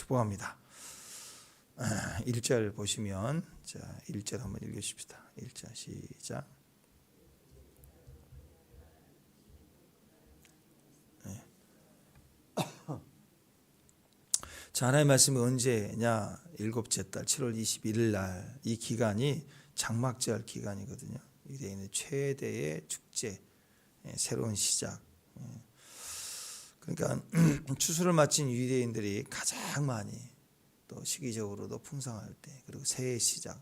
축복합니다. 1절 보시면, 자 1절 한번 읽으십시다. 1절 시작. 자, 하나님의 말씀이 언제냐? 일곱째 달 7월 21일 날, 이 기간이 장막절 기간이거든요. 유대인의 최대의 축제, 새로운 시작. 그러니까 추수를 마친 유대인들이 가장 많이, 또 시기적으로도 풍성할 때, 그리고 새해 시작,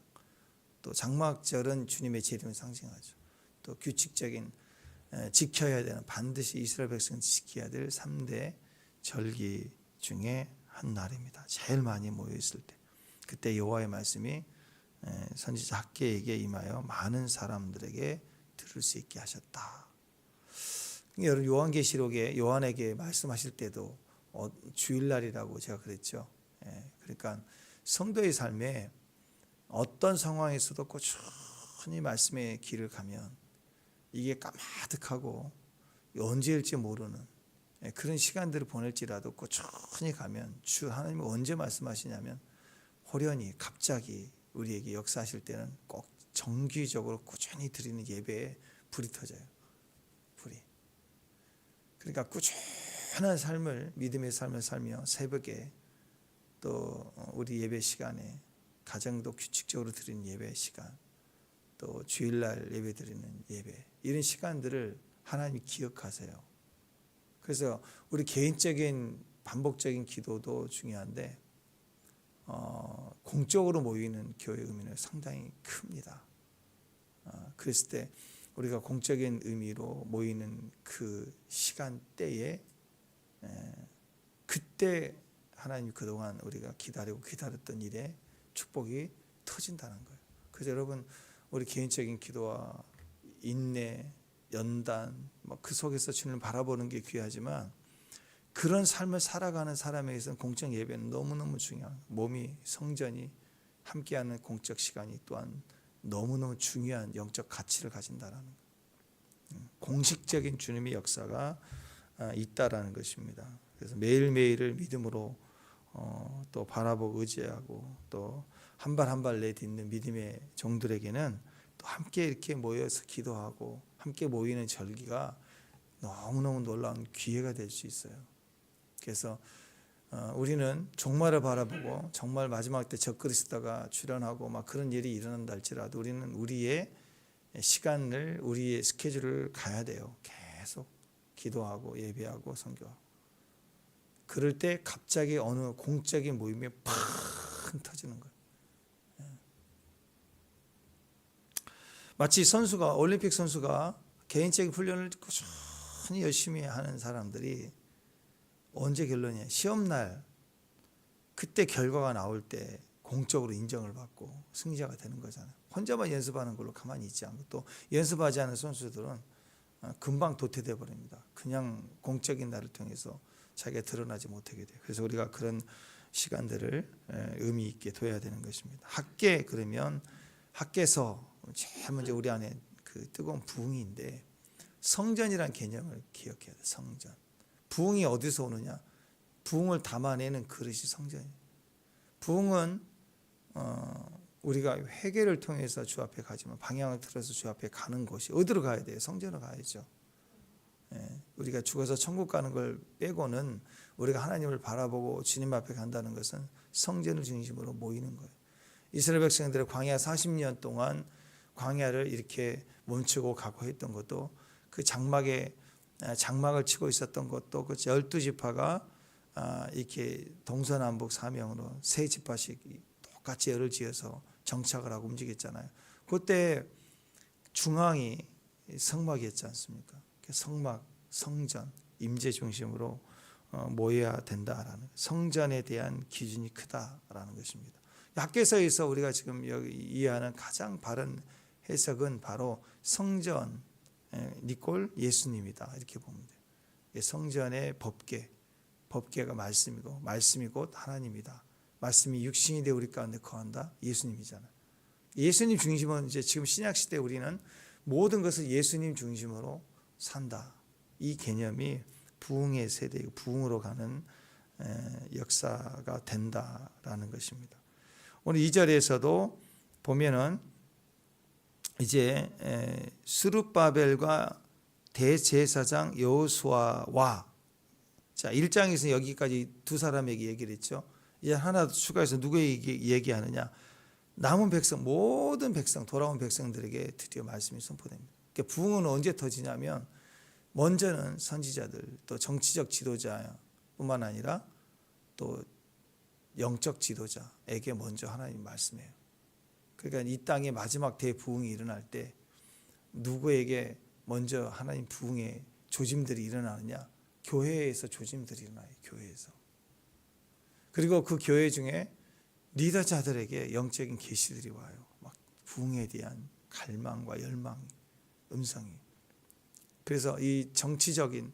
또 장막절은 주님의 재림을 상징하죠. 또 규칙적인, 지켜야 되는, 반드시 이스라엘 백성이 지켜야 될 3대 절기 중에 한 날입니다. 제일 많이 모여 있을 때, 그때 여호와의 말씀이 선지자 학개에게 임하여 많은 사람들에게 들을 수 있게 하셨다. 여러분, 요한계시록에 요한에게 말씀하실 때도 주일날이라고 제가 그랬죠. 그러니까 성도의 삶에 어떤 상황에서도 꾸준히 말씀의 길을 가면 이게 까마득하고 언제일지 모르는 그런 시간들을 보낼지라도 꾸준히 가면, 주 하나님이 언제 말씀하시냐면 호련히 갑자기 우리에게 역사하실 때는 꼭 정기적으로 꾸준히 드리는 예배에 불이 터져요. 불이. 그러니까 꾸준한 삶을, 믿음의 삶을 살며 새벽에, 또 우리 예배 시간에, 가정도 규칙적으로 드리는 예배 시간, 또 주일날 예배 드리는 예배, 이런 시간들을 하나님이 기억하세요. 그래서 우리 개인적인 반복적인 기도도 중요한데, 공적으로 모이는 교회 의미는 상당히 큽니다. 그랬을 때 우리가 공적인 의미로 모이는 그 시간대에, 그때 하나님 그동안 우리가 기다렸던 일에 축복이 터진다는 거예요. 그래서 여러분, 우리 개인적인 기도와 인내, 연단, 그 속에서 주님을 바라보는 게 귀하지만, 그런 삶을 살아가는 사람에게서는 공적 예배는 너무너무 중요한, 몸이, 성전이 함께하는 공적 시간이 또한 너무너무 중요한 영적 가치를 가진다라는 거예요. 공식적인 주님의 역사가 있다라는 것입니다. 그래서 매일매일을 믿음으로 또 바라보고 의지하고, 또 한 발 한 발 내딛는 믿음의 종들에게는 또 함께 이렇게 모여서 기도하고 함께 모이는 절기가 너무너무 놀라운 기회가 될 수 있어요. 그래서 우리는 종말을 바라보고 정말 마지막 때 적그리스도가 출현하고 막 그런 일이 일어난다 할지라도, 우리는 우리의 시간을, 우리의 스케줄을 가야 돼요. 계속 기도하고 예배하고 선교하고. 그럴 때 갑자기 어느 공적인 모임이 팍 터지는 거예요. 마치 선수가, 올림픽 선수가 개인적인 훈련을 꾸준히 열심히 하는 사람들이 언제 결론이에요? 시험날, 그때 결과가 나올 때 공적으로 인정을 받고 승자가 되는 거잖아요. 혼자만 연습하는 걸로 가만히 있지 않고, 또 연습하지 않은 선수들은 금방 도태돼 버립니다. 그냥 공적인 날을 통해서 자기가 드러나지 못하게 돼요. 그래서 우리가 그런 시간들을 의미 있게 둬야 되는 것입니다. 학계, 그러면 학계서 제일 먼저 우리 안에 그 뜨거운 부흥인데, 성전이라는 개념을 기억해야 돼요. 성전. 부흥이 어디서 오느냐? 부흥을 담아내는 그릇이 성전이에요. 부흥은 우리가 회개를 통해서 주 앞에 가지만, 방향을 틀어서 주 앞에 가는 곳이 어디로 가야 돼요? 성전으로 가야죠. 우리가 죽어서 천국 가는 걸 빼고는, 우리가 하나님을 바라보고 주님 앞에 간다는 것은 성전을 중심으로 모이는 거예요. 이스라엘 백성들의 광야 40년 동안 광야를 이렇게 멈추고 가고 했던 것도, 그 장막을 치고 있었던 것도, 그 12지파가 이렇게 동서남북 사명으로 세 지파씩 똑같이 열을 지어서 정착을 하고 움직였잖아요. 그때 중앙이 성막이었지 않습니까? 성막, 성전, 임재 중심으로 모여야 된다라는, 성전에 대한 기준이 크다라는 것입니다. 학개서에서 우리가 지금 여기 이해하는 가장 바른 해석은 바로 성전, 니꼴 예수님이다, 이렇게 보면 돼요. 성전의 법궤가 말씀이고, 말씀이 곧 하나님이다. 말씀이 육신이 되어 우리 가운데 거한다, 예수님이잖아요. 예수님 중심은, 이제 지금 신약 시대 우리는 모든 것을 예수님 중심으로 산다. 이 개념이 부흥의 세대, 부흥으로 가는 역사가 된다라는 것입니다. 오늘 2절에서도 보면은 이제 스룹바벨과 대제사장 여호수아와, 자 1장에서 여기까지 두 사람에게 얘기를 했죠. 이제 하나 더 추가해서 누구에게 얘기하느냐? 남은 백성, 모든 백성, 돌아온 백성들에게 드디어 말씀이 선포됩니다. 그러니까 부흥은 언제 터지냐면 먼저는 선지자들, 또 정치적 지도자뿐만 아니라 또 영적 지도자에게 먼저 하나님 말씀해요. 그러니까 이 땅의 마지막 대부흥이 일어날 때 누구에게 먼저 하나님 부흥의 조짐들이 일어나느냐? 교회에서 조짐들이 일어나요. 교회에서. 그리고 그 교회 중에 리더자들에게 영적인 계시들이 와요. 막 부흥에 대한 갈망과 열망, 음성이. 그래서 이 정치적인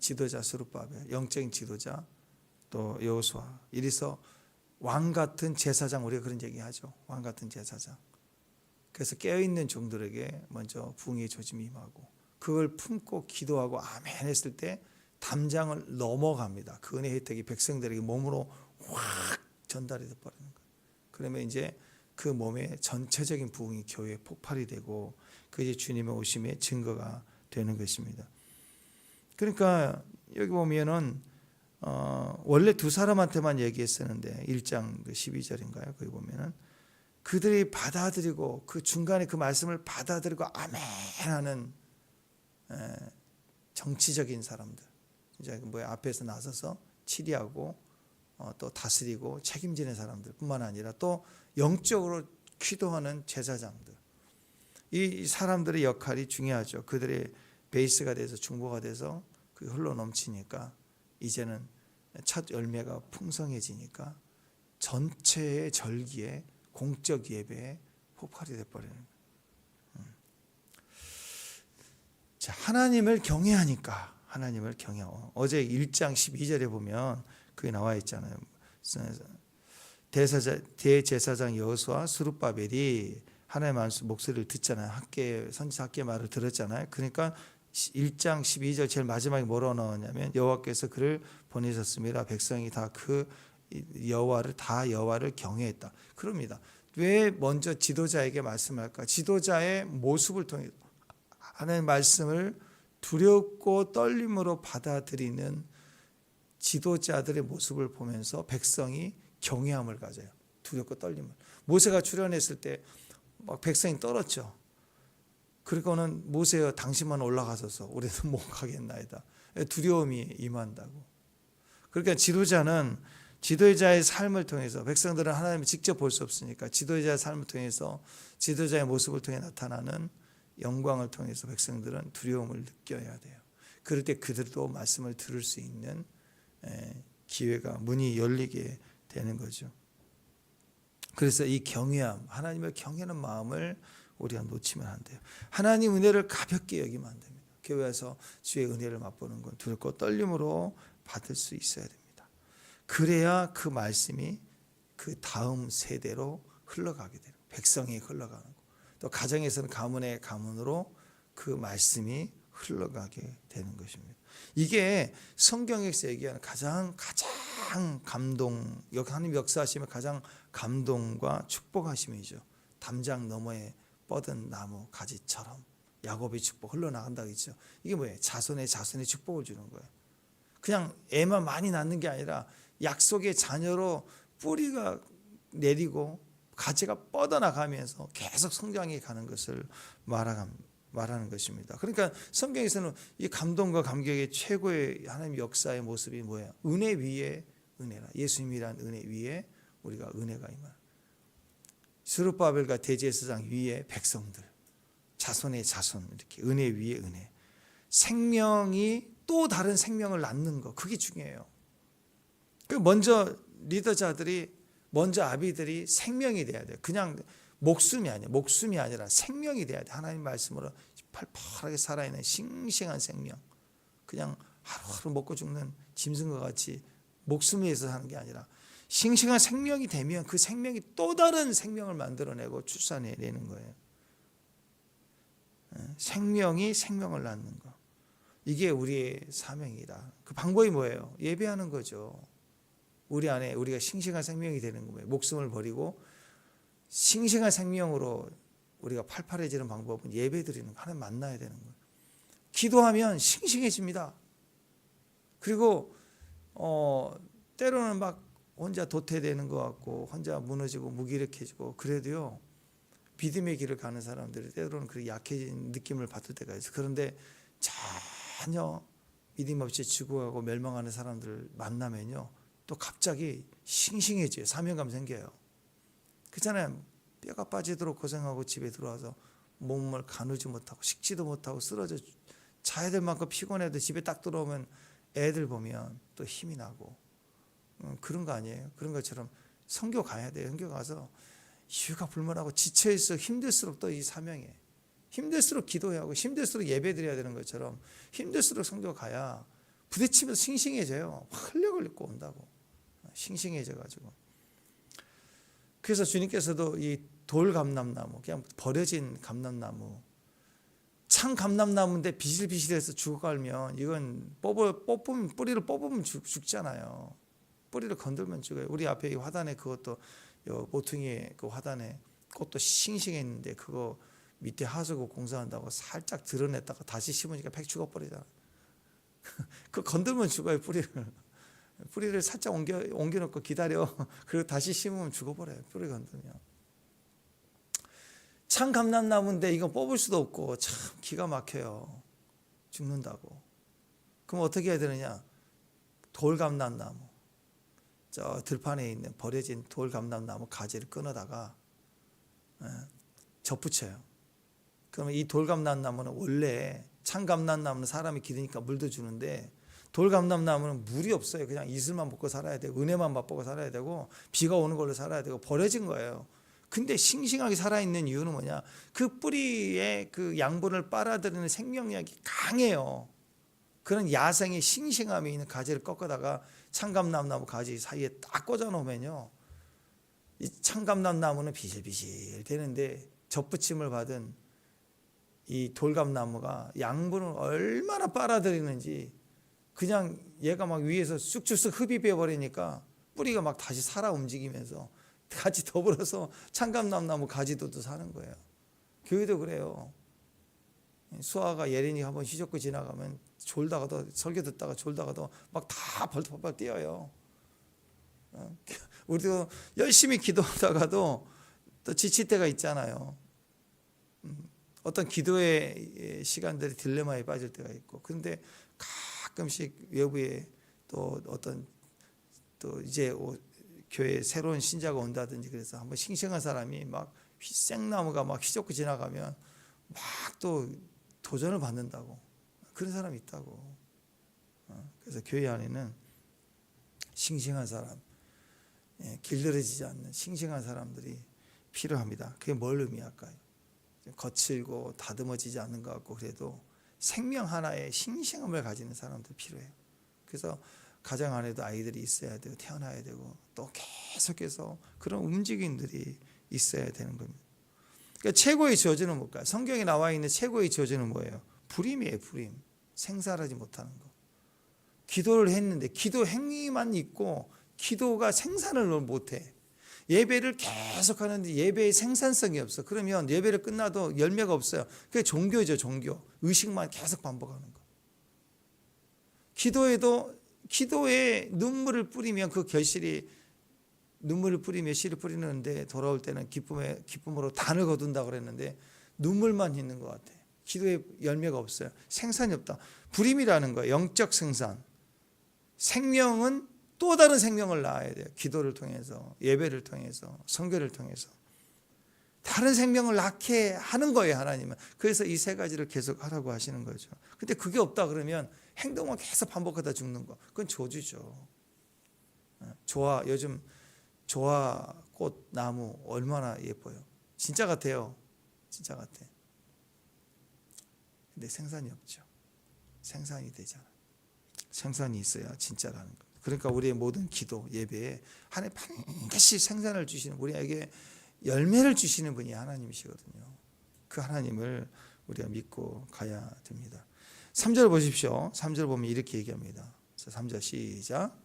지도자 스룹바벨, 영적인 지도자, 또 여호수아, 이래서 왕 같은 제사장, 우리가 그런 얘기하죠. 왕 같은 제사장. 그래서 깨어있는 종들에게 먼저 부흥의 조짐이 임하고 그걸 품고 기도하고 아멘 했을 때 담장을 넘어갑니다. 그 은혜 혜택이 백성들에게 몸으로 확 전달이 돼버리는 거예요. 그러면 이제 그 몸에 전체적인 부흥이 교회에 폭발이 되고 그게 주님의 오심의 증거가 되는 것입니다. 그러니까 여기 보면은 원래 두 사람한테만 얘기했었는데 1장 12절인가요? 거기 보면은 그들이 받아들이고 그 중간에 그 말씀을 받아들이고 아멘 하는 정치적인 사람들, 이제 앞에서 나서서 치리하고 또 다스리고 책임지는 사람들뿐만 아니라 또 영적으로 기도하는 제사장들, 이 사람들의 역할이 중요하죠. 그들의 베이스가 돼서 중보가 돼서 그 흘러 넘치니까 이제는 첫 열매가 풍성해지니까 전체의 절기에 공적 예배에 폭발이 돼버리는 거예요. 자, 하나님을 경외하니까, 하나님을 경외하고, 어제 1장 12절에 보면 그게 나와 있잖아요. 대제사장 여호수아 스룹바벨이 하나님의 목소리를 듣잖아요. 선지자 학계 말을 들었잖아요. 그러니까 1장 12절 제일 마지막에 뭐라고 나왔냐면 여호와께서 그를 보내셨습니다. 백성이 다 그 여호와를 경외했다. 그럽니다. 왜 먼저 지도자에게 말씀할까? 지도자의 모습을 통해 하나님의 말씀을 두렵고 떨림으로 받아들이는 지도자들의 모습을 보면서 백성이 경외함을 가져요. 두렵고 떨림을. 모세가 출현했을 때 막 백성이 떨었죠. 그리고는 모세여 당신만 올라가소서 우리는 못 가겠나이다. 두려움이 임한다고. 그러니까 지도자는 지도자의 삶을 통해서, 백성들은 하나님을 직접 볼 수 없으니까 지도자의 삶을 통해서, 지도자의 모습을 통해 나타나는 영광을 통해서 백성들은 두려움을 느껴야 돼요. 그럴 때 그들도 말씀을 들을 수 있는 기회가, 문이 열리게 되는 거죠. 그래서 이 경외함, 하나님을 경외하는 마음을 우리가 놓치면 안 돼요. 하나님 은혜를 가볍게 여기면 안 됩니다. 교회에서 주의 은혜를 맛보는 건 두렵고 떨림으로 받을 수 있어야 됩니다. 그래야 그 말씀이 그 다음 세대로 흘러가게 돼요. 백성이 흘러가는 거. 또 가정에서는 가문의 가문으로 그 말씀이 흘러가게 되는 것입니다. 이게 성경에서 얘기하는 가장 감동, 하나님 역사하시면 가장 감동과 축복하심이죠. 담장 너머에 뻗은 나무 가지처럼 야곱의 축복 흘러나간다고 했죠. 이게 뭐예요? 자손의 축복을 주는 거예요. 그냥 애만 많이 낳는 게 아니라 약속의 자녀로 뿌리가 내리고 가지가 뻗어나가면서 계속 성장해 가는 것을 말하는 것입니다. 그러니까 성경에서는 이 감동과 감격의 최고의 하나님 역사의 모습이 뭐예요? 은혜 위에 은혜라. 예수님이란 은혜 위에 우리가 은혜가 임하는. 스룹바벨과 대제사장 위에 백성들, 자손의 자손, 이렇게 은혜 위에 은혜. 생명이 또 다른 생명을 낳는 거, 그게 중요해요. 먼저 리더자들이, 먼저 아비들이 생명이 돼야 돼요. 그냥 목숨이 아니라 생명이 돼야 돼. 하나님 말씀으로 팔팔하게 살아있는 싱싱한 생명. 그냥 하루하루 먹고 죽는 짐승과 같이 목숨을 위해서 사는 게 아니라 싱싱한 생명이 되면 그 생명이 또 다른 생명을 만들어내고 출산해내는 거예요. 생명이 생명을 낳는 거. 이게 우리의 사명이다. 그 방법이 뭐예요? 예배하는 거죠. 우리 안에 우리가 싱싱한 생명이 되는 거예요. 목숨을 버리고 싱싱한 생명으로 우리가 팔팔해지는 방법은 예배 드리는 거, 하나님 만나야 되는 거예요. 기도하면 싱싱해집니다. 그리고 때로는 막 혼자 도태되는 것 같고 혼자 무너지고 무기력해지고 그래도요, 믿음의 길을 가는 사람들이 때로는 그렇게 약해진 느낌을 받을 때가 있어요. 그런데 전혀 믿음 없이 죽어가고 멸망하는 사람들을 만나면요, 또 갑자기 싱싱해져요. 사명감 생겨요. 그렇잖아요. 뼈가 빠지도록 고생하고 집에 들어와서 몸을 가누지 못하고 식지도 못하고 쓰러져 자야 될 만큼 피곤해도 집에 딱 들어오면 애들 보면 또 힘이 나고 그런 거 아니에요. 그런 것처럼 선교 가야 돼요. 선교 가서 이유가 불문하고 지쳐있어 힘들수록 또 이 사명에 힘들수록 기도해야 하고 힘들수록 예배 드려야 되는 것처럼 힘들수록 선교 가야 부딪히면서 싱싱해져요. 활력을 입고 온다고. 싱싱해져가지고. 그래서 주님께서도 이 돌감람나무, 그냥 버려진 감람나무, 창 감람나무인데 비실비실해서 죽어가면 이건 뽑으면 뿌리를 뽑으면 죽잖아요. 뿌리를 건들면 죽어요. 우리 앞에 이 화단에 그것도 모퉁이에 그 화단에 꽃도 싱싱했는데 그거 밑에 하수구 공사한다고 살짝 드러냈다가 다시 심으니까 팩 죽어버리잖아. 그 건들면 죽어요. 뿌리를 살짝 옮겨놓고 기다려. 그리고 다시 심으면 죽어버려요. 뿌리 건들면. 참 감람나무인데 이건 뽑을 수도 없고 참 기가 막혀요. 죽는다고. 그럼 어떻게 해야 되느냐? 돌감람나무, 저 들판에 있는 버려진 돌감람나무 가지를 끊어다가 접붙여요. 그러면 이 돌감람나무는 원래 참감람나무는 사람이 기르니까 물도 주는데 돌감람나무는 물이 없어요. 그냥 이슬만 먹고 살아야 되고 은혜만 맛보고 살아야 되고 비가 오는 걸로 살아야 되고 버려진 거예요. 근데 싱싱하게 살아있는 이유는 뭐냐? 그 뿌리에 그 양분을 빨아들이는 생명력이 강해요. 그런 야생의 싱싱함이 있는 가지를 꺾어다가 참감람나무 가지 사이에 딱 꽂아 놓으면요, 이 참감람나무는 비실비실 되는데 접붙임을 받은 이 돌감나무가 양분을 얼마나 빨아들이는지 그냥 얘가 막 위에서 쑥쑥쑥 흡입해 버리니까 뿌리가 막 다시 살아 움직이면서 같이 더불어서 참감람나무 가지도 사는 거예요. 교회도 그래요. 수아가 예린이 한번 휘젓고 지나가면 졸다가도 설교 듣다가 졸다가도 막 다 벌떡벌떡 뛰어요. 우리도 열심히 기도하다가도 또 지칠 때가 있잖아요. 어떤 기도의 시간들이 딜레마에 빠질 때가 있고, 그런데 가끔씩 외부에 또 어떤 또 이제 교회에 새로운 신자가 온다든지 그래서 한번 싱싱한 사람이 막 생나무가 막 휘젓고 지나가면 막 또 도전을 받는다고, 그런 사람이 있다고. 그래서 교회 안에는 싱싱한 사람, 길들여지지 않는 싱싱한 사람들이 필요합니다. 그게 뭘 의미할까요? 거칠고 다듬어지지 않는 것 같고 그래도 생명 하나의 싱싱함을 가지는 사람들 필요해요. 그래서 가정 안에도 아이들이 있어야 되고 태어나야 되고 또 계속해서 그런 움직임들이 있어야 되는 겁니다. 그러니까 최고의 저주는 뭘까요? 성경에 나와 있는 최고의 저주는 뭐예요? 불임이에요. 불임. 생살하지 못하는 거. 기도를 했는데 기도 행위만 있고 기도가 생산을 못해. 예배를 계속 하는데 예배의 생산성이 없어. 그러면 예배를 끝나도 열매가 없어요. 그게 종교죠. 종교. 의식만 계속 반복하는 거. 기도에 눈물을 뿌리면 그 결실이, 눈물을 뿌리며 씨를 뿌리는데 돌아올 때는 기쁨으로 단을 거둔다고 그랬는데 눈물만 있는 것 같아. 기도에 열매가 없어요. 생산이 없다. 불임이라는 거예요. 영적 생산. 생명은 또 다른 생명을 낳아야 돼요. 기도를 통해서, 예배를 통해서, 선교를 통해서 다른 생명을 낳게 하는 거예요. 하나님은. 그래서 이 세 가지를 계속 하라고 하시는 거죠. 근데 그게 없다 그러면 행동만 계속 반복하다 죽는 거, 그건 저주죠. 요즘 조화꽃 나무 얼마나 예뻐요. 진짜 같아요. 진짜 같아. 근데 생산이 없죠. 생산이 되잖아. 생산이 있어야 진짜라는 거. 그러니까 우리의 모든 기도, 예배에 하나님 반드시 생산을 주시는, 우리에게 열매를 주시는 분이 하나님이시거든요. 그 하나님을 우리가 믿고 가야 됩니다. 3절 보십시오. 3절 보면 이렇게 얘기합니다. 3절 시작.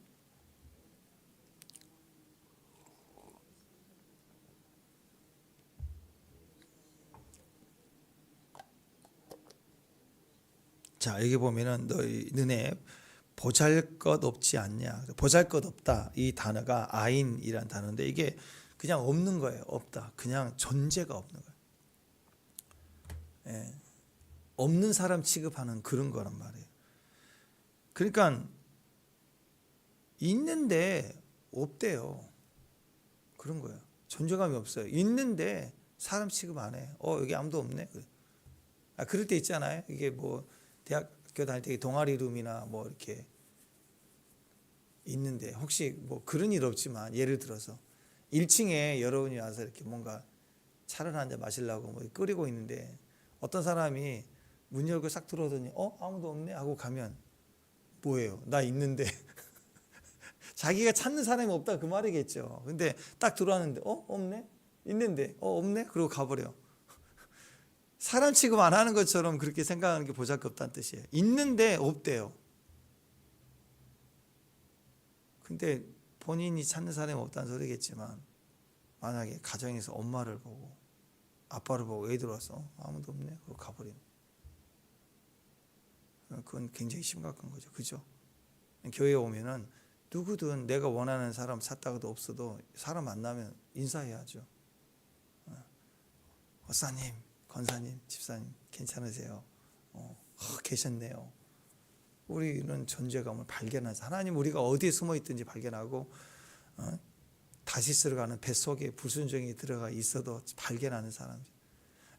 자, 여기 보면은 너네 보잘것 없지 않냐. 보잘것 없다. 이 단어가 아인이란 단어인데 이게 그냥 없는 거예요. 없다. 그냥 존재가 없는 거예요. 예. 없는 사람 취급하는 그런 거란 말이에요. 그러니까 있는데 없대요. 그런 거예요. 존재감이 없어요. 있는데 사람 취급 안 해. 여기 아무도 없네. 그럴 때 있잖아요. 이게 뭐 대학교 다닐 때 동아리 룸이나 뭐 이렇게 있는데 혹시 뭐 그런 일 없지만 예를 들어서 1층에 여러분이 와서 이렇게 뭔가 차를 한 잔 마시려고 뭐 끓이고 있는데 어떤 사람이 문 열고 싹 들어오더니 아무도 없네 하고 가면 뭐예요? 나 있는데 자기가 찾는 사람이 없다 그 말이겠죠. 근데 딱 들어왔는데 없네? 있는데 없네? 그러고 가버려. 사람 취급 안 하는 것처럼 그렇게 생각하는 게 보잘것없다는 뜻이에요. 있는데 없대요. 근데 본인이 찾는 사람이 없다는 소리겠지만 만약에 가정에서 엄마를 보고 아빠를 보고 왜 들어와서 아무도 없네? 그러고 가버리면 그건 굉장히 심각한 거죠. 그죠? 교회에 오면은 누구든 내가 원하는 사람 찾다가도 없어도 사람 만나면 인사해야죠. 어사님, 권사님, 집사님 괜찮으세요? 계셨네요. 우리는 존재감을 발견하자. 하나님 우리가 어디에 숨어 있든지 발견하고 다시스로 가는 뱃속에 불순종이 들어가 있어도 발견하는 사람.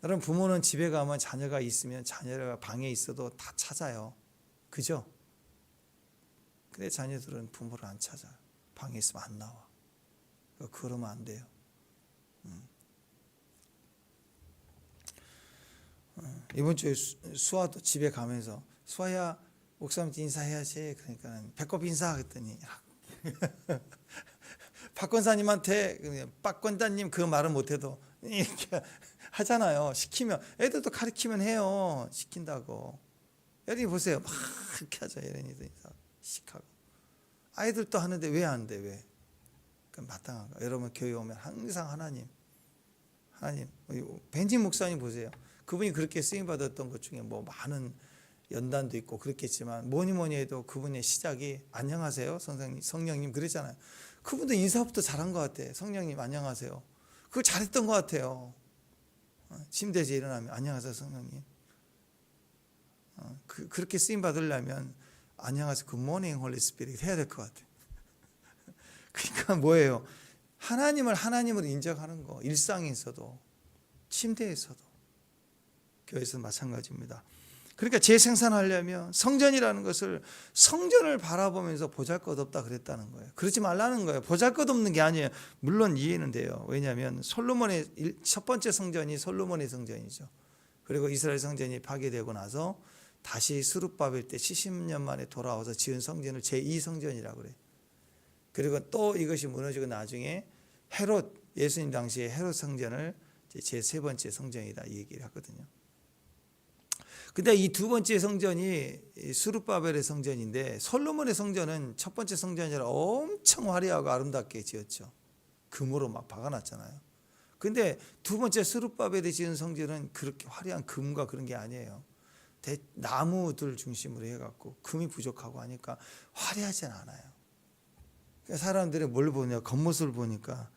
여러분 부모는 집에 가면 자녀가 있으면 자녀가 방에 있어도 다 찾아요. 그죠? 근데 자녀들은 부모를 안 찾아. 방에 있으면 안 나와. 그러면 안 돼요. 이번 주에 수아도 집에 가면서 수아야 목사님한테 인사해야지. 그러니까 배꼽 인사 그랬더니 박 권사님한테 박 권사님 그 말은 못해도 이렇게 하잖아요. 시키면 애들도 가르치면 해요. 시킨다고. 여러분이 보세요. 막 이렇게 하죠. 여러분이도 인사 시키고 아이들도 하는데 왜 안 돼? 왜? 그 마땅한 거. 여러분 교회 오면 항상 하나님 벤지 목사님 보세요. 그분이 그렇게 쓰임 받았던 것 중에 뭐 많은 연단도 있고 그렇겠지만 뭐니 해도 그분의 시작이 안녕하세요 성령님 그랬잖아요. 그분도 인사부터 잘한 것 같아. 성령님 안녕하세요. 그거 잘했던 것 같아요. 침대에서 일어나면 안녕하세요 성령님. 그렇게 쓰임 받으려면 안녕하세요 굿모닝 홀리 스피릿 해야 될 것 같아. 그러니까 뭐예요? 하나님을 인정하는 거. 일상에서도 침대에서도 교회에서 마찬가지입니다. 그러니까 재생산하려면 성전이라는 것을 성전을 바라보면서 보잘것없다 그랬다는 거예요. 그러지 말라는 거예요. 보잘것없는 게 아니에요. 물론 이해는 돼요. 왜냐하면 솔로몬의 첫 번째 성전이 솔로몬의 성전이죠. 그리고 이스라엘 성전이 파괴되고 나서 다시 스룹바벨 때 70년 만에 돌아와서 지은 성전을 제2성전이라고 그래요. 그리고 또 이것이 무너지고 나중에 헤롯 예수님 당시에 헤롯 성전을 제 세 번째 성전이다 이 얘기를 하거든요. 근데 이 두 번째 성전이 스룹바벨의 성전인데 솔로몬의 성전은 첫 번째 성전이라 엄청 화려하고 아름답게 지었죠. 금으로 막 박아놨잖아요. 근데 두 번째 스룹바벨이 지은 성전은 그렇게 화려한 금과 그런 게 아니에요. 나무들 중심으로 해갖고 금이 부족하고 하니까 화려하진 않아요. 그러니까 사람들이 뭘 보냐 겉모습을 보니까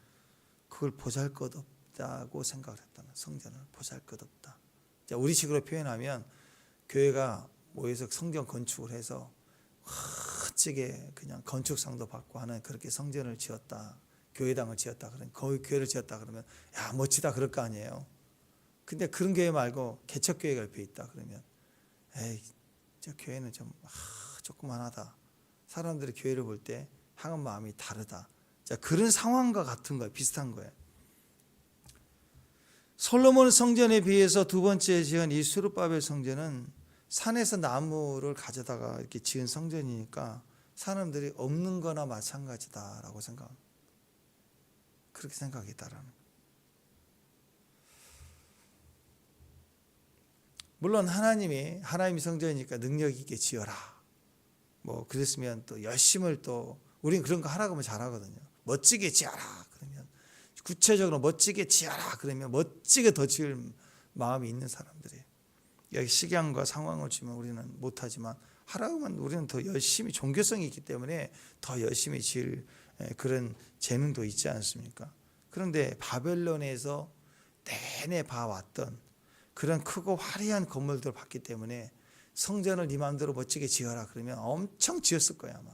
그걸 보잘것없다고 생각을 했다는 성전을 보잘것없다. 자, 우리식으로 표현하면 교회가 모여서 성전 건축을 해서 멋지게 그냥 건축상도 받고 하는 그렇게 성전을 지었다. 교회당을 지었다. 그러면 거기 교회를 지었다 그러면 야 멋지다 그럴 거 아니에요. 근데 그런 교회 말고 개척교회가 옆에 있다 그러면 에이 저 교회는 좀 조그만하다. 사람들이 교회를 볼 때 향한 마음이 다르다. 자, 그런 상황과 같은 거예요. 비슷한 거예요. 솔로몬 성전에 비해서 두 번째 지은 이 스룹바벨 성전은 산에서 나무를 가져다가 이렇게 지은 성전이니까 사람들이 없는 거나 마찬가지다라고 생각합니다. 그렇게 생각했다라는 거예요. 물론 하나님이 성전이니까 능력 있게 지어라. 뭐 그랬으면 또 열심을 또 우린 그런 거 하라고 하면 잘하거든요. 멋지게 지어라 그러면 구체적으로 멋지게 지어라 그러면 멋지게 더 지을 마음이 있는 사람들이에요. 여기 식양과 상황을 주면 우리는 못하지만 하라고만 우리는 더 열심히 종교성이 있기 때문에 더 열심히 지을 그런 재능도 있지 않습니까? 그런데 바벨론에서 내내 봐왔던 그런 크고 화려한 건물들을 봤기 때문에 성전을 네 마음대로 멋지게 지어라 그러면 엄청 지었을 거야 아마.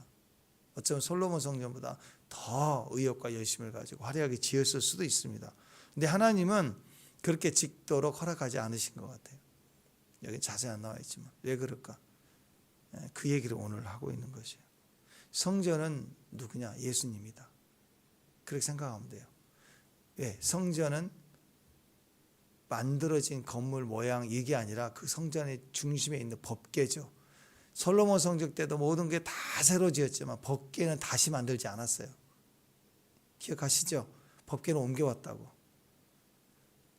어쩌면 솔로몬 성전보다 더 의욕과 열심을 가지고 화려하게 지었을 수도 있습니다. 근데 하나님은 그렇게 짓도록 허락하지 않으신 것 같아요. 여기 자세히 안 나와 있지만 왜 그럴까? 그 얘기를 오늘 하고 있는 것이에요. 성전은 누구냐? 예수님이다. 그렇게 생각하면 돼요. 왜? 성전은 만들어진 건물 모양 이게 아니라 그 성전의 중심에 있는 법궤죠. 솔로몬 성전 때도 모든 게 다 새로 지었지만 법궤는 다시 만들지 않았어요. 기억하시죠? 법궤는 옮겨왔다고.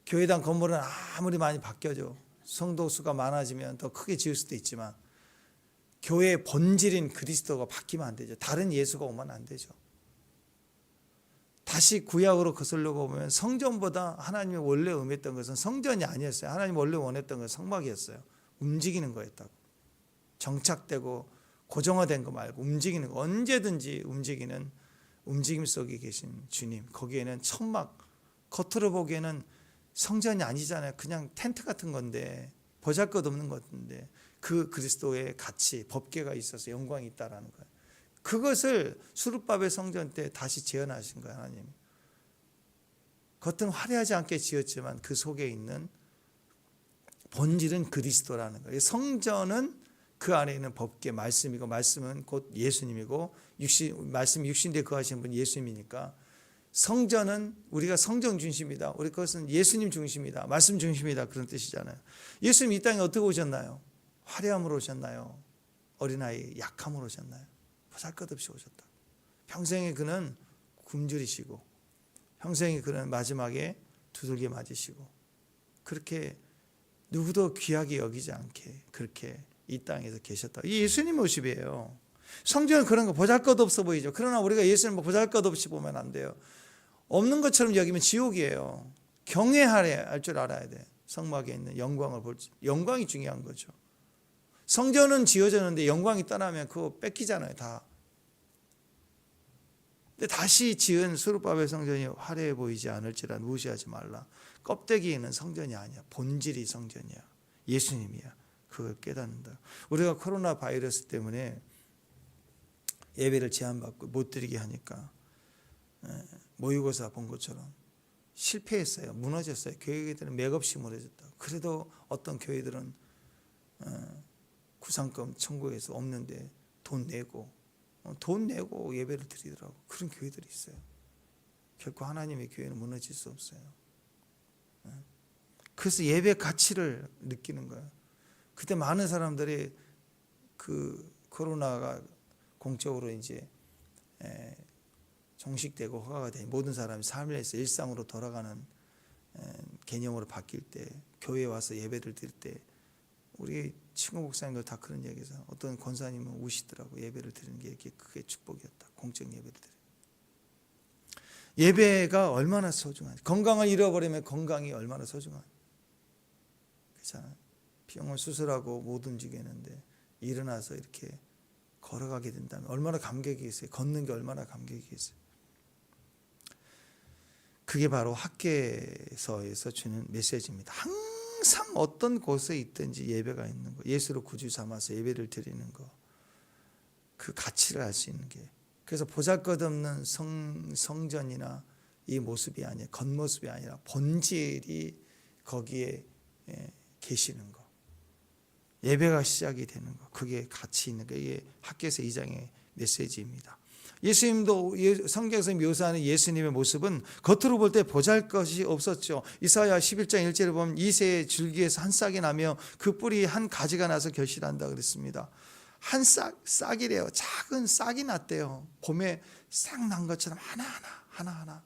교회당 건물은 아무리 많이 바뀌어져 성도 수가 많아지면 더 크게 지을 수도 있지만 교회의 본질인 그리스도가 바뀌면 안 되죠. 다른 예수가 오면 안 되죠. 다시 구약으로 거슬러고 보면 성전보다 하나님이 원래 의미했던 것은 성전이 아니었어요. 하나님 원래 원했던 것은 성막이었어요. 움직이는 거였다고. 정착되고 고정화된 거 말고 움직이는 거, 언제든지 움직이는 움직임 속에 계신 주님. 거기에는 천막, 겉으로 보기에는 성전이 아니잖아요. 그냥 텐트 같은 건데 보잘것없는 건데 그 그리스도의 가치, 법궤가 있어서 영광이 있다라는 거예요. 그것을 수르바벨 성전 때 다시 재현하신 거예요. 하나님. 겉은 화려하지 않게 지었지만 그 속에 있는 본질은 그리스도라는 거예요. 성전은 그 안에 있는 법궤 말씀이고 말씀은 곧 예수님이고 말씀이 육신대에 거하시는 분이 예수님이니까 성전은 우리가 성전 중심이다. 우리 것은 예수님 중심이다. 말씀 중심이다. 그런 뜻이잖아요. 예수님 이 땅에 어떻게 오셨나요? 화려함으로 오셨나요? 어린아이 약함으로 오셨나요? 보잘것없이 오셨다. 평생에 그는 굶주리시고 평생에 그는 마지막에 두들겨 맞으시고 그렇게 누구도 귀하게 여기지 않게 그렇게 이 땅에서 계셨다. 이 예수님 모습이에요. 성전은 그런 거 보잘것없어 보이죠. 그러나 우리가 예수님을 보잘것없이 보면 안 돼요. 없는 것처럼 여기면 지옥이에요. 경외하려 할 줄 알아야 돼. 성막에 있는 영광을 볼 줄. 영광이 중요한 거죠. 성전은 지어졌는데 영광이 떠나면 그거 뺏기잖아요. 다. 근데 다시 지은 스룹바벨 성전이 화려해 보이지 않을지라 무시하지 말라. 껍데기에는 성전이 아니야. 본질이 성전이야. 예수님이야. 그걸 깨닫는다. 우리가 코로나 바이러스 때문에 예배를 제한받고 못 드리게 하니까 모의고사 본 것처럼 실패했어요. 무너졌어요. 교회들은 맥없이 무너졌다. 그래도 어떤 교회들은 구상금 청구해서 없는데 돈 내고 예배를 드리더라고. 그런 교회들이 있어요. 결코 하나님의 교회는 무너질 수 없어요. 그래서 예배 가치를 느끼는 거예요. 그때 많은 사람들이 그 코로나가 공적으로 이제 종식되고 허가가 된 모든 사람이 삶에서 일상으로 돌아가는 개념으로 바뀔 때 교회에 와서 예배를 드릴 때 우리 친구 목사님들 다 그런 얘기해서 어떤 권사님은 우시더라고. 예배를 드리는 게 이렇게 크게 축복이었다. 공적 예배를 드리는. 예배가 얼마나 소중한지. 건강을 잃어버리면 건강이 얼마나 소중한지. 그렇잖아요. 병원 수술하고 못 움직이는데 일어나서 이렇게 걸어가게 된다면 얼마나 감격이 있어요. 걷는 게 얼마나 감격이 있어요. 그게 바로 학계서에서 주는 메시지입니다. 항상 어떤 곳에 있든지 예배가 있는 거, 예수를 구주 삼아서 예배를 드리는 거, 그 가치를 알 수 있는 게. 그래서 보잘것없는 성전이나 이 모습이 아니라 겉모습이 아니라 본질이 거기에 계시는 거. 예배가 시작이 되는 거. 그게 가치 있는 거. 이게 학계서 2장의 메시지입니다. 예수님도 성경에서 묘사하는 예수님의 모습은 겉으로 볼 때 보잘것이 없었죠. 이사야 11장 1절에 보면 이새의 줄기에서 한 싹이 나며 그 뿌리 한 가지가 나서 결실한다 그랬습니다. 한 싹이래요. 작은 싹이 났대요. 봄에 싹 난 것처럼 하나하나.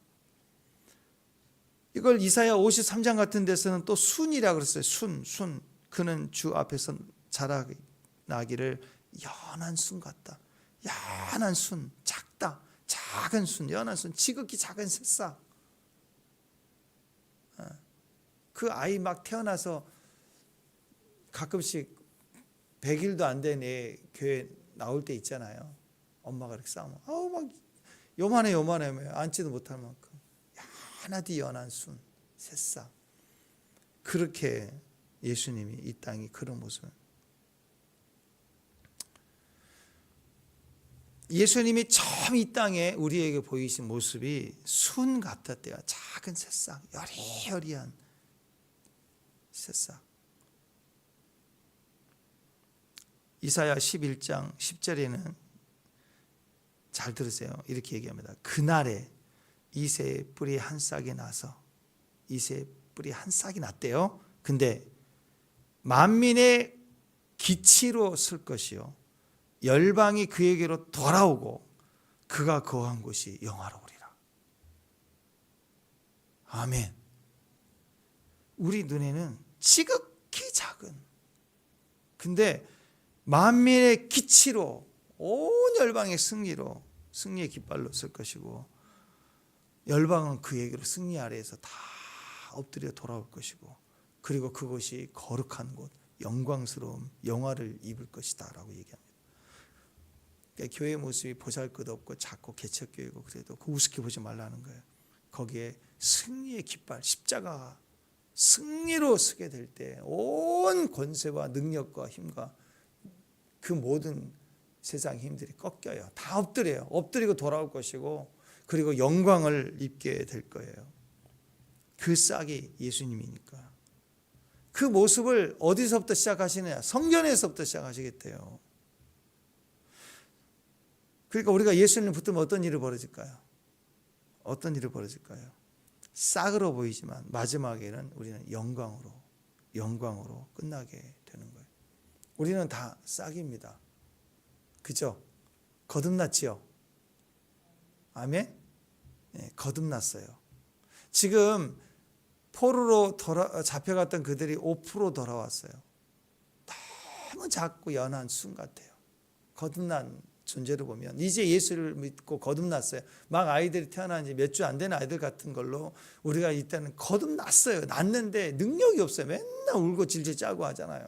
이걸 이사야 53장 같은 데서는 또 순이라 그랬어요. 순. 그는 주 앞에서 자라나기를 연한 순 같다. 연한 순, 작다. 작은 순, 연한 순, 지극히 작은 새싹. 그 아이 막 태어나서 가끔씩 100일도 안 된 애 교회 나올 때 있잖아요. 엄마가 이렇게 싸우면 아우 막 요만해 앉지도 못할 만큼 하나디 연한 순 새싹. 그렇게 예수님이 이 땅이 그런 모습을, 예수님이 처음 이 땅에 우리에게 보이신 모습이 순 같았대요. 작은 새싹, 여리여리한 새싹. 이사야 11장 10절에는 잘 들으세요. 이렇게 얘기합니다. 그날에 이새의 뿌리 한 싹이 나서, 이새의 뿌리 한 싹이 났대요. 근데 만민의 기치로 쓸 것이요 열방이 그에게로 돌아오고 그가 거한 곳이 영화로우리라. 아멘. 우리 눈에는 지극히 작은, 근데 만민의 기치로 온 열방의 승리의 깃발로 쓸 것이고, 열방은 그에게로 승리 아래에서 다 엎드려 돌아올 것이고, 그리고 그것이 거룩한 곳, 영광스러움, 영화를 입을 것이다 라고 얘기합니다. 그러니까 교회의 모습이 보잘것없고 작고 개척교회고 그래도 그 우습게 보지 말라는 거예요. 거기에 승리의 깃발, 십자가가 승리로 서게 될 때 온 권세와 능력과 힘과 그 모든 세상 힘들이 꺾여요. 다 엎드려요. 엎드리고 돌아올 것이고, 그리고 영광을 입게 될 거예요. 그 싹이 예수님이니까. 그 모습을 어디서부터 시작하시느냐? 성전에서부터 시작하시겠대요. 그러니까 우리가 예수님 붙들면 어떤 일이 벌어질까요? 어떤 일이 벌어질까요? 싹으로 보이지만 마지막에는 우리는 영광으로 끝나게 되는 거예요. 우리는 다 싹입니다. 그죠? 거듭났지요? 아멘? 네, 거듭났어요. 지금 포로로 잡혀갔던 그들이 5% 돌아왔어요. 너무 작고 연한 순 같아요. 거듭난 존재로 보면 이제 예수를 믿고 거듭났어요. 막 아이들이 태어난 지 몇 주 안 된 아이들 같은 걸로 우리가 일단은 거듭났어요. 났는데 능력이 없어요. 맨날 울고 질질 짜고 하잖아요.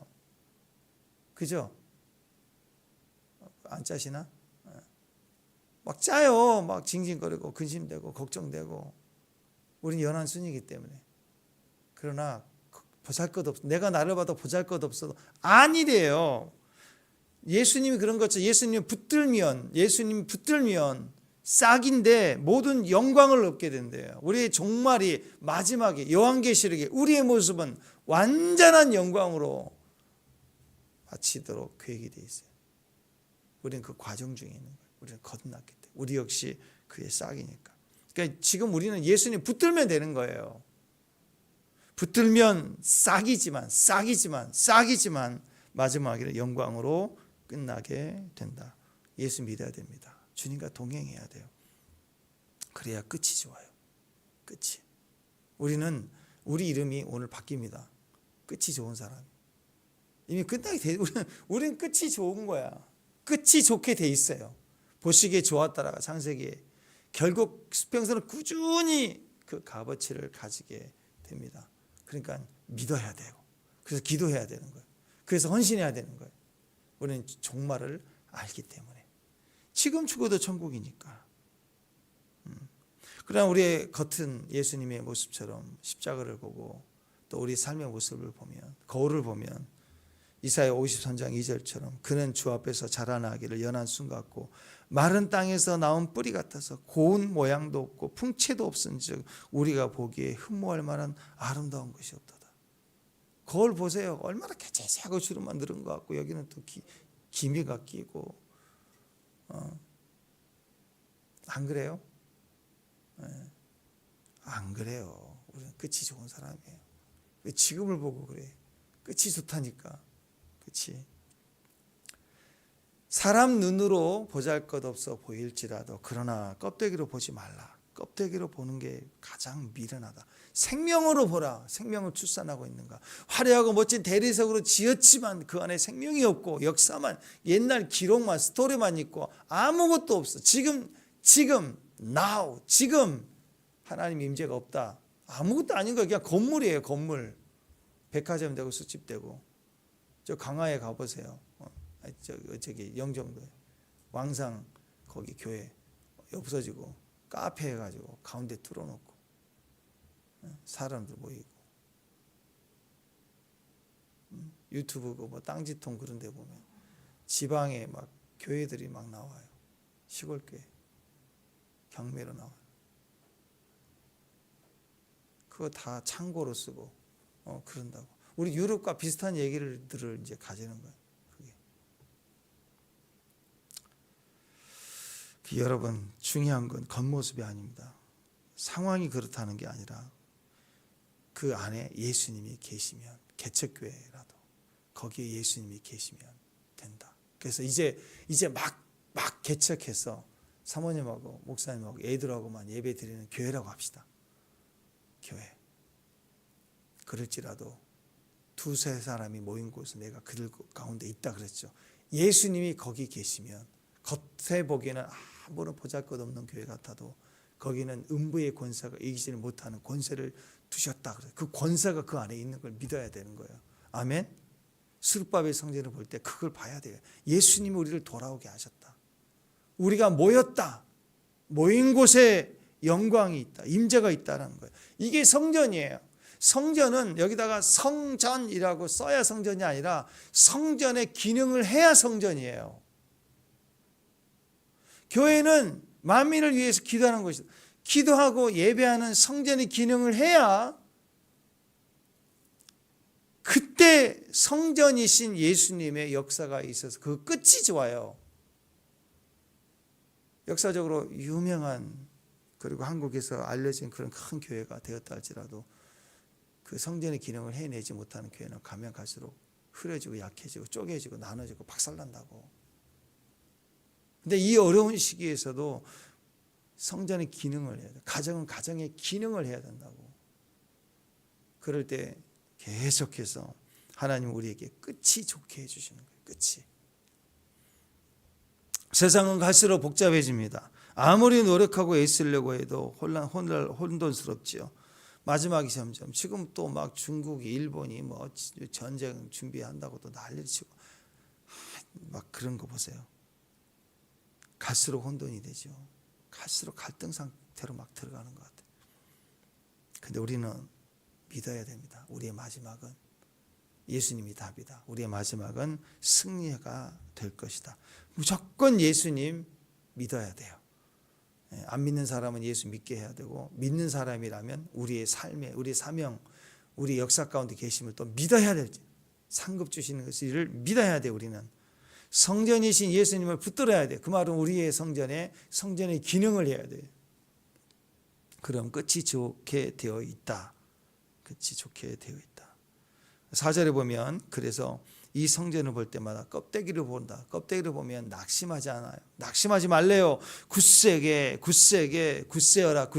그죠? 안 짜시나? 막 짜요. 막 징징거리고 근심되고 걱정되고. 우린 연한 순이기 때문에. 그러나 보잘것없어. 내가 나를 봐도 보잘것없어도 아니래요. 예수님이 그런 것처럼 예수님이 붙들면 싹인데 모든 영광을 얻게 된대요. 우리의 종말이 마지막에 요한계시록에 우리의 모습은 완전한 영광으로 마치도록 계획이 되어 있어요. 우리는 그 과정 중에 있는 거예요. 우리는 거듭났기 때문에. 우리 역시 그의 싹이니까. 그러니까 지금 우리는 예수님 붙들면 되는 거예요. 붙들면 싹이지만 마지막에 영광으로 끝나게 된다. 예수 믿어야 됩니다. 주님과 동행해야 돼요. 그래야 끝이 좋아요. 끝이. 우리 이름이 오늘 바뀝니다. 끝이 좋은 사람. 이미 끝나게 돼. 우리는 끝이 좋은 거야. 끝이 좋게 돼 있어요. 보시기에 좋았다라가 창세기에 결국 수평선은 꾸준히 그 값어치를 가지게 됩니다. 그러니까 믿어야 되고, 그래서 기도해야 되는 거예요. 그래서 헌신해야 되는 거예요. 우리는 종말을 알기 때문에. 지금 죽어도 천국이니까. 그러나 우리의 겉은 예수님의 모습처럼 십자가를 보고 또 우리 삶의 모습을 보면, 거울을 보면 이사야 53장 2절처럼 그는 주 앞에서 자라나기를 연한 순 같고 마른 땅에서 나온 뿌리 같아서 고운 모양도 없고 풍채도 없은즉 우리가 보기에 흠모할 만한 아름다운 것이 없도다. 거울 보세요. 얼마나 개체하고 주름만 늘은 것 같고 여기는 또 기미가 끼고 안 그래요? 네. 안 그래요. 우리는 끝이 좋은 사람이에요. 지금을 보고 그래. 끝이 좋다니까. 그치? 사람 눈으로 보잘것없어 보일지라도 그러나 껍데기로 보지 말라. 껍데기로 보는 게 가장 미련하다. 생명으로 보라. 생명을 출산하고 있는가. 화려하고 멋진 대리석으로 지었지만 그 안에 생명이 없고 역사만, 옛날 기록만, 스토리만 있고 아무것도 없어. 지금 now 지금 하나님 임재가 없다. 아무것도 아닌 거야. 그냥 건물이에요. 건물. 백화점 되고 술집 되고 저 강화에 가보세요. 저기 영종도에 왕상 거기 교회 없어지고 카페 해가지고 가운데 뚫어놓고 사람들 모이고 유튜브 뭐 땅지통 그런 데 보면 지방에 막 교회들이 막 나와요. 시골 교회 경매로 나와요. 그거 다 창고로 쓰고 그런다고. 우리 유럽과 비슷한 얘기들을 이제 가지는 거예요. 여러분, 중요한 건 겉모습이 아닙니다. 상황이 그렇다는 게 아니라 그 안에 예수님이 계시면, 개척교회라도 거기에 예수님이 계시면 된다. 그래서 이제 막 개척해서 사모님하고 목사님하고 애들하고만 예배 드리는 교회라고 합시다. 교회. 그럴지라도 두세 사람이 모인 곳에 내가 그들 가운데 있다 그랬죠. 예수님이 거기 계시면 겉에 보기에는 아무런 보잘것없는 교회 같아도 거기는 음부의 권세가 이기지를 못하는 권세를 두셨다 그래요. 그 권세가 그 안에 있는 걸 믿어야 되는 거예요. 아멘. 수르바벨 성전을 볼 때 그걸 봐야 돼요. 예수님이 우리를 돌아오게 하셨다. 우리가 모였다. 모인 곳에 영광이 있다. 임재가 있다는 거예요. 이게 성전이에요. 성전은 여기다가 성전이라고 써야 성전이 아니라 성전의 기능을 해야 성전이에요. 교회는 만민을 위해서 기도하는 것이다. 기도하고 예배하는 성전의 기능을 해야 그때 성전이신 예수님의 역사가 있어서 그 끝이 좋아요. 역사적으로 유명한 그리고 한국에서 알려진 그런 큰 교회가 되었다 할지라도 그 성전의 기능을 해내지 못하는 교회는 가면 갈수록 흐려지고 약해지고 쪼개지고 나눠지고 박살난다고. 근데 이 어려운 시기에서도 성전의 기능을 해야 돼. 가정은 가정의 기능을 해야 된다고. 그럴 때 계속해서 하나님 우리에게 끝이 좋게 해주시는 거예요. 끝이. 세상은 갈수록 복잡해집니다. 아무리 노력하고 애쓰려고 해도 혼돈스럽지요. 마지막이 점점 지금 또 막 중국이 일본이 뭐 전쟁 준비한다고 또 난리를 치고 막 그런 거 보세요. 갈수록 혼돈이 되죠. 갈수록 갈등 상태로 막 들어가는 것 같아요. 근데 우리는 믿어야 됩니다. 우리의 마지막은 예수님이 답이다. 우리의 마지막은 승리가 될 것이다. 무조건 예수님 믿어야 돼요. 안 믿는 사람은 예수 믿게 해야 되고 믿는 사람이라면 우리의 삶에 우리의 사명 우리 역사 가운데 계심을 또 믿어야 될지 상급 주시는 것을 믿어야 돼. 우리는 성전이신 예수님을 붙들어야 돼. 그 말은 우리의 성전의 기능을 해야 돼. 그럼 끝이 좋게 되어 있다. 끝이 좋게 되어 있다. 4절에 보면 그래서 이 성전을 볼 때마다 껍데기를 본다. 껍데기를 보면 낙심하지 않아요. 낙심하지 말래요. 굳세게 굳세어라.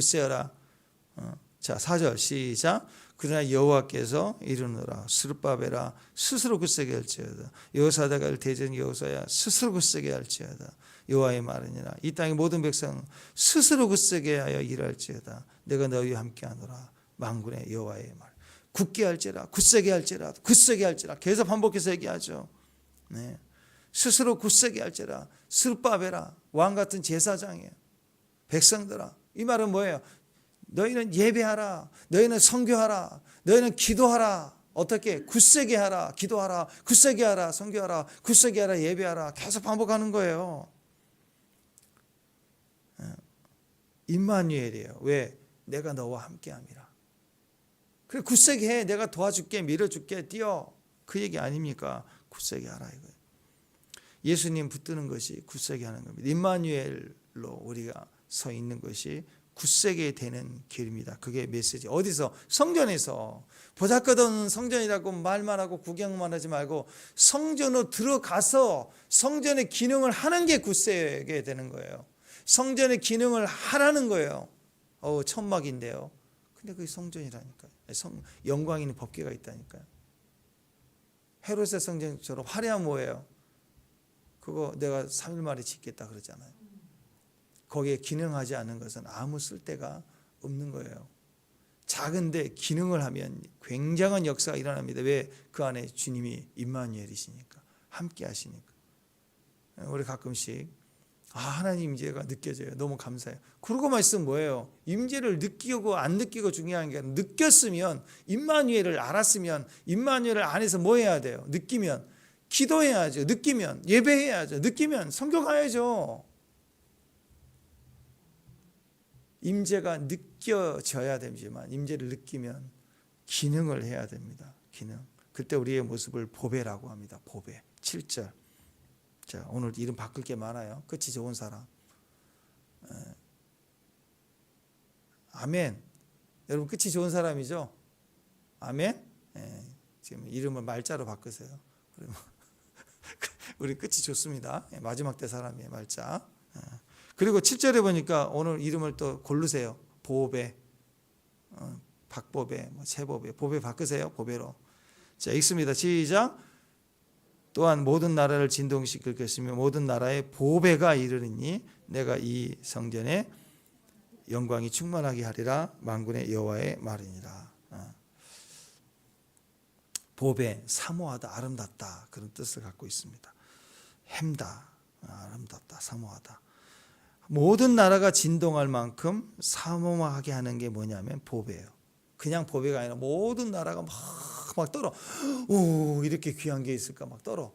자 4절 시작. 그러나 여호와께서 이르노라 스룹바벨아 스스로 굳세게 할지어다. 여호사다가 대전 여호사야 스스로 굳세게 할지어다. 여호와의 말이니라 이 땅의 모든 백성 스스로 굳세게 하여 일할지어다. 내가 너희와 함께하노라. 만군의 여호와의 말. 굳게 할지라 굳세게 할지라 굳세게 할지라 계속 반복해서 얘기하죠. 네. 스스로 굳세게 할지라. 스룹바벨아 왕 같은 제사장이에요. 백성들아 이 말은 뭐예요? 너희는 예배하라. 너희는 선교하라. 너희는 기도하라. 어떻게? 굳세게 하라. 기도하라. 굳세게 하라. 선교하라. 굳세게 하라. 예배하라. 계속 반복하는 거예요. 임마누엘이에요. 왜? 내가 너와 함께함이라. 그래 굳세게 해. 내가 도와줄게. 밀어줄게. 뛰어. 그 얘기 아닙니까? 굳세게 하라 이거예요. 예수님 붙드는 것이 굳세게 하는 겁니다. 임마누엘로 우리가 서 있는 것이 굳세게 되는 길입니다. 그게 메시지. 어디서? 성전에서. 보잘것없는 성전이라고 말만 하고 구경만 하지 말고 성전으로 들어가서 성전의 기능을 하는 게 굳세게 되는 거예요. 성전의 기능을 하라는 거예요. 천막인데요. 근데 그게 성전이라니까요. 영광 있는 법궤가 있다니까요. 헤롯의 성전처럼 화려한 뭐예요? 그거 내가 3일 만에 짓겠다 작은데 기능을 하면 굉장한 역사가 일어납니다. 왜? 그 안에 주님이 임마누엘이시니까, 함께 하시니까. 우리 가끔씩 하나님 임재가 느껴져요. 너무 감사해요. 그러고만 있으면 뭐예요? 임재를 느끼고 안 느끼고 중요한 게 아니라 느꼈으면, 임마누엘을 알았으면, 임마누엘을 안에서 뭐 해야 돼요? 느끼면 기도해야죠. 느끼면 예배해야죠. 느끼면 성경 가야죠. 임재가 느껴져야 되지만, 임재를 느끼면 기능을 해야 됩니다. 기능. 그때 우리의 모습을 보배라고 합니다. 보배. 7절. 자, 오늘 이름 바꿀 게 많아요. 끝이 좋은 사람. 아멘. 여러분 끝이 좋은 사람이죠? 아멘. 지금 이름을 말자로 바꾸세요. 우리 끝이 좋습니다. 마지막 때 사람이에요. 말자. 그리고 7절에 보니까 오늘 이름을 또 고르세요. 보배, 박보배, 최보배. 보배 바꾸세요. 보배로. 자, 읽습니다. 시작. 또한 모든 나라를 진동시킬 것이며 모든 나라의 보배가 이르리니 내가 이 성전에 영광이 충만하게 하리라. 만군의 여호와의 말이니라. 보배, 사모하다, 아름답다, 그런 뜻을 갖고 있습니다. 햄다, 아름답다, 사모하다. 모든 나라가 진동할 만큼 사모하게 하는 게 뭐냐면 보배예요. 그냥 보배가 아니라 모든 나라가 막 떨어. 오, 이렇게 귀한 게 있을까? 막 떨어.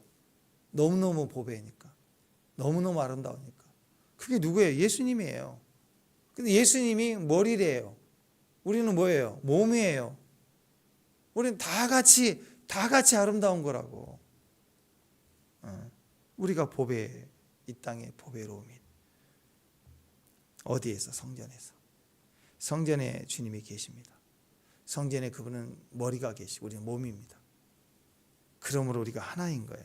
너무너무 보배니까. 너무너무 아름다우니까. 그게 누구예요? 예수님이에요. 근데 예수님이 머리래요. 우리는 뭐예요? 몸이에요. 우리는 다 같이 아름다운 거라고. 우리가 보배, 이 땅의 보배로움이. 어디에서? 성전에서. 성전에 주님이 계십니다. 성전에 그분은 머리가 계시고 우리는 몸입니다. 그러므로 우리가 하나인 거예요.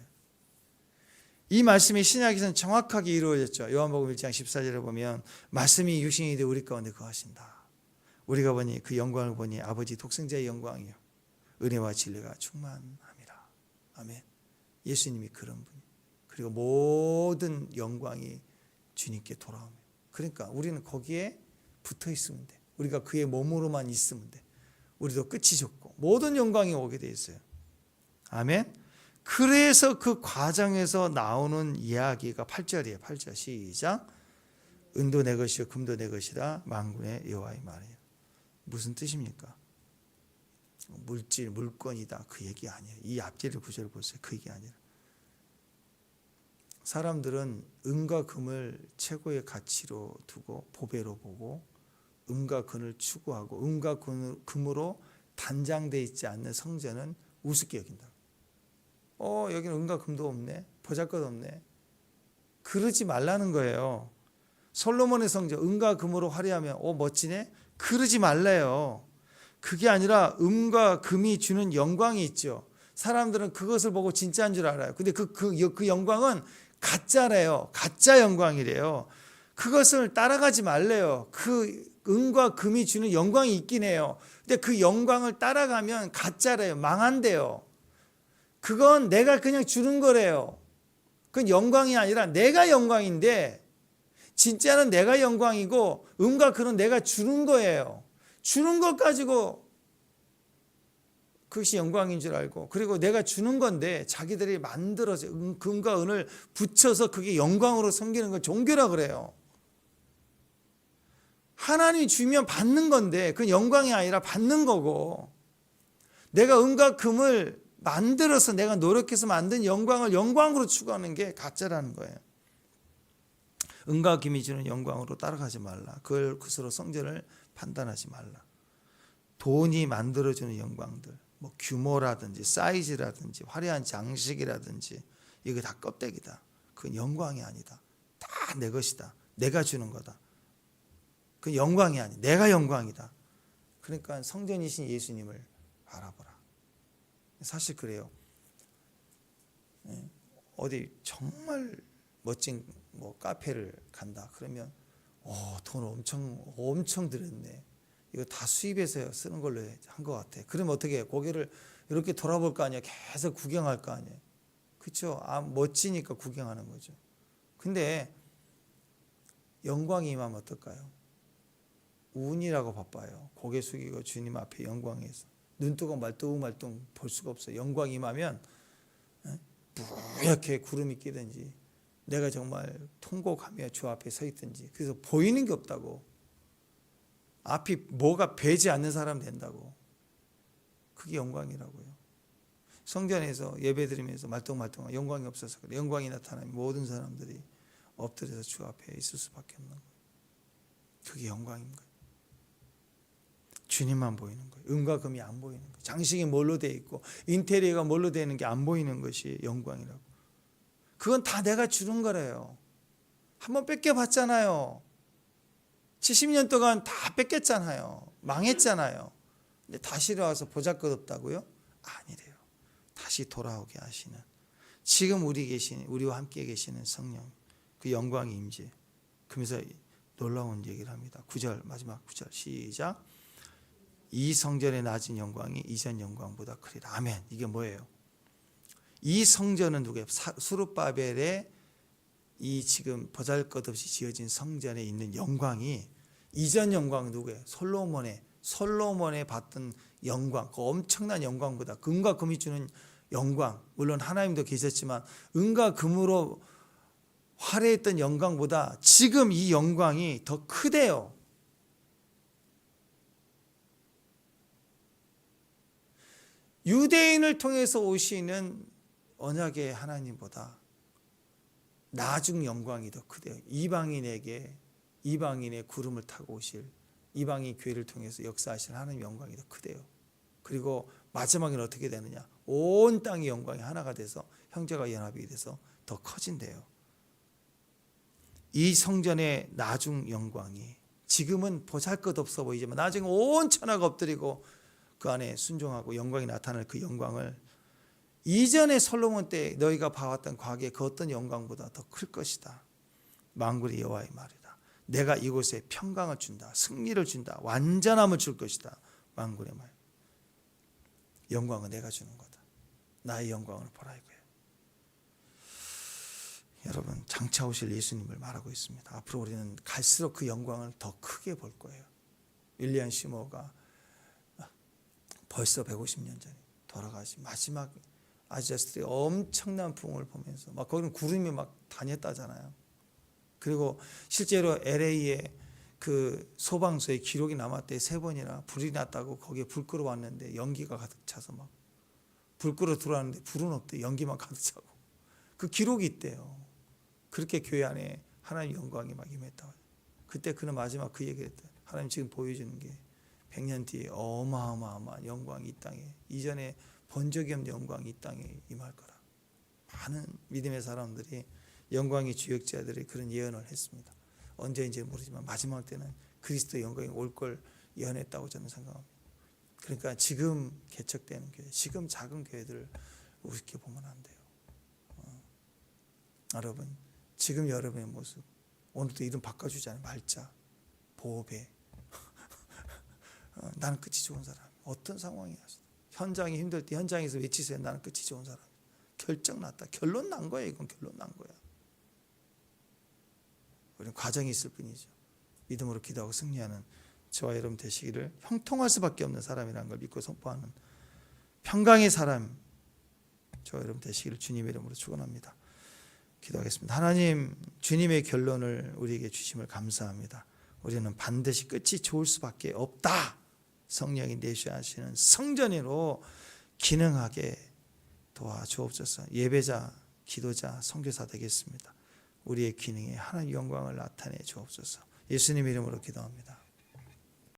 이 말씀이 신약에서는 정확하게 이루어졌죠. 요한복음 1장 14절에 보면 말씀이 육신이 되어 우리 가운데 거하신다. 우리가 보니 그 영광을 보니 아버지 독생자의 영광이요 은혜와 진리가 충만함이라. 아멘. 예수님이 그런 분이에요. 그리고 모든 영광이 주님께 돌아옵니다. 그러니까 우리는 거기에 붙어 있으면 돼. 우리가 그의 몸으로만 있으면 돼. 우리도 끝이 좋고 모든 영광이 오게 돼 있어요. 아멘. 그래서 그 과정에서 나오는 이야기가 8절이에요. 8절 시작. 은도 내 것이요 금도 내 것이라 만군의 여호와의 말이에요. 무슨 뜻입니까? 물질, 물건이다 그 얘기 아니에요. 이 앞뒤를 구절을 보세요. 그 얘기 아니라 사람들은 은과 금을 최고의 가치로 두고 보배로 보고 은과 금을 추구하고 은과 금으로 단장되어 있지 않는 성전은 우습게 여긴다. 여기는 은과 금도 없네. 보잘것 없네. 그러지 말라는 거예요. 솔로몬의 성전 은과 금으로 화려하면 멋지네. 그러지 말래요. 그게 아니라 은과 금이 주는 영광이 있죠. 사람들은 그것을 보고 진짜인 줄 알아요. 근데 그 영광은 가짜래요. 가짜 영광이래요. 그것을 따라가지 말래요. 그 은과 금이 주는 영광이 있긴 해요. 근데 그 영광을 따라가면 가짜래요. 망한대요. 그건 내가 그냥 주는 거래요. 그건 영광이 아니라 내가 영광인데 진짜는 내가 영광이고 은과 금은 내가 주는 거예요. 주는 것 가지고 그것이 영광인 줄 알고 그리고 내가 주는 건데 자기들이 만들어서 금과 은을 붙여서 그게 영광으로 섬기는 걸 종교라 그래요. 하나님이 주면 받는 건데 그건 영광이 아니라 받는 거고 내가 은과 금을 만들어서 내가 노력해서 만든 영광을 영광으로 추구하는 게 가짜라는 거예요. 은과 금이 주는 영광으로 따라가지 말라. 그걸 그것으로 성전을 판단하지 말라. 돈이 만들어주는 영광들 뭐 규모라든지 사이즈라든지 화려한 장식이라든지 이거 다 껍데기다. 그건 영광이 아니다. 다 내 것이다. 내가 주는 거다. 그건 영광이 아니. 내가 영광이다. 그러니까 성전이신 예수님을 바라보라. 사실 그래요. 어디 정말 멋진 뭐 카페를 간다. 그러면 돈 엄청 들였네. 이거 다 수입해서 쓰는 걸로 한 것 같아. 그러면 어떻게 해요? 고개를 이렇게 돌아볼 거 아니에요. 계속 구경할 거 아니에요. 그렇죠? 멋지니까 구경하는 거죠. 근데 영광이 임하면 어떨까요? 운이라고 바빠요. 고개 숙이고 주님 앞에 영광에서 눈 뜨고 말똥말똥 볼 수가 없어요. 영광이 임하면 뿌옇게 구름이 끼든지 내가 정말 통곡하며 주 앞에 서 있든지, 그래서 보이는 게 없다고, 앞이 뭐가 배지 않는 사람 된다고. 그게 영광이라고요. 성전에서 예배드리면서 말똥말똥한 영광이 없어서 그래. 영광이 나타나면 모든 사람들이 엎드려서 주 앞에 있을 수밖에 없는 거예요. 그게 영광인 거예요. 주님만 보이는 거예요. 은과 금이 안 보이는 거예요. 장식이 뭘로 되어 있고 인테리어가 뭘로 되어 있는 게 안 보이는 것이 영광이라고. 그건 다 내가 주는 거래요. 한번 뺏겨봤잖아요. 70년 동안 다 뺏겼잖아요. 망했잖아요. 근데 다시 와서 보잘것없다고요? 아니래요. 다시 돌아오게 하시는, 지금 우리와 함께 계시는 성령, 그 영광이 임재. 그러면서 놀라운 얘기를 합니다. 9절, 마지막 9절 시작. 이 성전의 낮은 영광이 이전 영광보다 크리라. 아멘. 이게 뭐예요? 이 성전은 누구예요? 스룹바벨의 이 지금 보잘것없이 지어진 성전에 있는 영광이, 이전 영광은 누구예요? 솔로몬의 받던 영광, 그 엄청난 영광보다, 금과 금이 주는 영광, 물론 하나님도 계셨지만 은과 금으로 화려했던 영광보다 지금 이 영광이 더 크대요. 유대인을 통해서 오시는 언약의 하나님보다 나중 영광이 더 크대요. 이방인의 구름을 타고 오실, 이방인 교회를 통해서 역사하실 하나님의 영광이 더 크대요. 그리고 마지막에는 어떻게 되느냐? 온 땅의 영광이 하나가 돼서 형제가 연합이 돼서 더 커진대요. 이 성전의 나중 영광이 지금은 보잘것없어 보이지만 나중에 온 천하가 엎드리고 그 안에 순종하고 영광이 나타날 그 영광을, 이전에 솔로몬 때 너희가 봐왔던 과거의 그 어떤 영광보다 더 클 것이다. 만군의 여호와의 말이다. 내가 이곳에 평강을 준다, 승리를 준다, 완전함을 줄 것이다. 만군의 말. 영광은 내가 주는 거다. 나의 영광을 보라 이거예요. 여러분, 장차 오실 예수님을 말하고 있습니다. 앞으로 우리는 갈수록 그 영광을 더 크게 볼 거예요. 윌리엄 시모가 벌써 150년 전에 돌아가신 마지막 아저씨들의 엄청난 부흥을 보면서 막 거기는 구름이 막 다녔다잖아요. 그리고 실제로 LA에 그 소방서에 기록이 남았대. 3번이나 불이 났다고 거기에 불 끌어왔는데 연기가 가득 차서 막 불 끌어 들어왔는데 불은 없대. 연기만 가득 차고. 그 기록이 있대요. 그렇게 교회 안에 하나님의 영광이 막 임했다고. 그때 그는 마지막 그 얘기를 했대요. 하나님 지금 보여주는 게 100년 뒤에 어마어마한 영광이 이 땅에, 이전에 본 적이 없는 영광이 이 땅에 임할 거라. 많은 믿음의 사람들이, 영광의 주역자들이 그런 예언을 했습니다. 언제인지 모르지만 마지막 때는 그리스도의 영광이 올 걸 예언했다고 저는 생각합니다. 그러니까 지금 개척되는 교회, 지금 작은 교회들을 우습게 보면 안 돼요. 여러분, 지금 여러분의 모습, 오늘도 이름 바꿔주잖아요. 말자, 보배. 나는 끝이 좋은 사람. 어떤 상황이야? 현장이 힘들 때 현장에서 외치세요. 나는 끝이 좋은 사람. 결정 났다. 결론 난 거야. 이건 결론 난 거야. 우리는 과정이 있을 뿐이죠. 믿음으로 기도하고 승리하는 저와 여러분 되시기를, 형통할 수밖에 없는 사람이라는 걸 믿고 선포하는 평강의 사람, 저와 여러분 되시기를 주님의 이름으로 축원합니다. 기도하겠습니다. 하나님, 주님의 결론을 우리에게 주심을 감사합니다. 우리는 반드시 끝이 좋을 수밖에 없다. 성령이 내셔야 하시는 성전으로 기능하게 도와주옵소서. 예배자, 기도자, 선교사 되겠습니다. 우리의 기능에 하나님의 영광을 나타내 주옵소서. 예수님 이름으로 기도합니다.